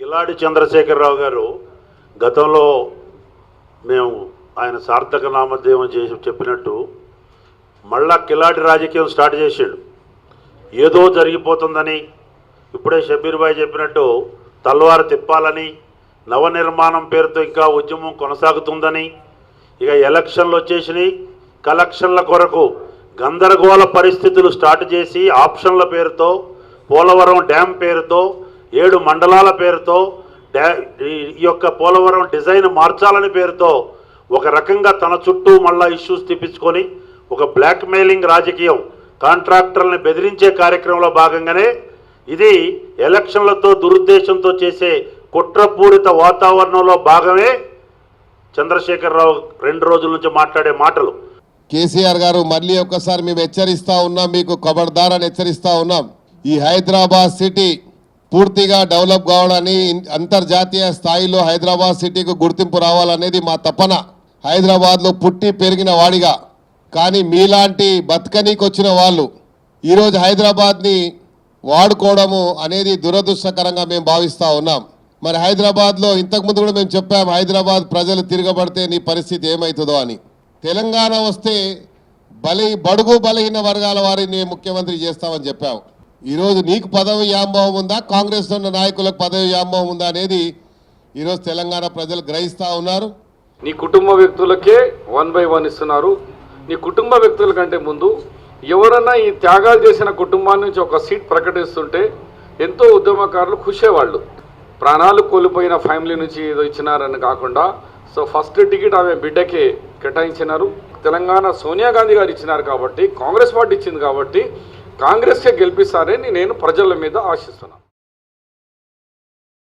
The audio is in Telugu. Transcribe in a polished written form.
కిలాడి చంద్రశేఖరరావు గారు గతంలో మేము ఆయన సార్థక నామధేయం చేసి చెప్పినట్టు మళ్ళా కిలాడి రాజకీయం స్టార్ట్ చేసాడు. ఏదో జరిగిపోతుందని, ఇప్పుడే షబీర్ భాయ్ చెప్పినట్టు తల్వారు తిప్పాలని, నవనిర్మాణం పేరుతో ఇంకా ఉద్యమం కొనసాగుతుందని, ఇక ఎలక్షన్లు వచ్చేసినాయి, కలెక్షన్ల కొరకు గందరగోళ పరిస్థితులు స్టార్ట్ చేసి ఆప్షన్ల పేరుతో, పోలవరం డ్యామ్ పేరుతో, 7 మండలాల పేరుతో, ఈ యొక్క పోలవరం డిజైన్ మార్చాలని పేరుతో ఒక రకంగా తన చుట్టూ మళ్ళా ఇష్యూస్ తిప్పించుకొని ఒక బ్లాక్మెయిలింగ్ రాజకీయం, కాంట్రాక్టర్లని బెదిరించే కార్యక్రమంలో భాగంగానే ఇది ఎలక్షన్లతో దురుద్దేశంతో చేసే కుట్రపూరిత వాతావరణంలో భాగమే చంద్రశేఖరరావు 2 రోజుల నుంచి మాట్లాడే మాటలు. కేసీఆర్ గారు మళ్ళీ ఒక్కసారి మేము హెచ్చరిస్తా ఉన్నాం, మీకు ఖబర్దార్ అని హెచ్చరిస్తా ఉన్నాం. ఈ హైదరాబాద్ సిటీ పూర్తిగా డెవలప్ కావాలని, అంతర్జాతీయ స్థాయిలో హైదరాబాద్ సిటీకి గుర్తింపు రావాలనేది మా తపన. హైదరాబాద్లో పుట్టి పెరిగిన వాడిగా, కానీ మీలాంటి బతకనీకి వచ్చిన వాళ్ళు ఈరోజు హైదరాబాద్ని వాడుకోవడము అనేది దురదృష్టకరంగా మేము భావిస్తూ ఉన్నాం. మరి హైదరాబాద్లో ఇంతకుముందు కూడా మేము చెప్పాం, హైదరాబాద్ ప్రజలు తిరగబడితే నీ పరిస్థితి ఏమవుతుందో అని. తెలంగాణ వస్తే బడుగు బలహీన వర్గాల వారిని ముఖ్యమంత్రి చేస్తామని చెప్పావు. ఈరోజు నీకు పదవి వ్యామోహం ఉందా, కాంగ్రెస్లో ఉన్న నాయకులకు పదవి వ్యామోహం ఉందా అనేది ఈరోజు తెలంగాణ ప్రజలు గ్రహిస్తూ ఉన్నారు. నీ కుటుంబ వ్యక్తులకే 1 by 1 ఇస్తున్నారు. నీ కుటుంబ వ్యక్తుల కంటే ముందు ఎవరన్నా ఈ త్యాగాలు చేసిన కుటుంబాన్ని నుంచి ఒక సీట్ ప్రకటిస్తుంటే ఎంతో ఉద్యమకారులు ఖుషేవాళ్ళు. ప్రాణాలు కోల్పోయిన ఫ్యామిలీ నుంచి ఏదో ఇచ్చినారని కాకుండా, సో ఫస్ట్ టికెట్ ఆమె బిడ్డకే కేటాయించినారు. తెలంగాణ సోనియా గాంధీ గారు ఇచ్చినారు కాబట్టి, కాంగ్రెస్ పార్టీ ఇచ్చింది కాబట్టి కాంగ్రెస్కే గెలిపిస్తారని నేను ప్రజల మీద ఆశిస్తున్నాను.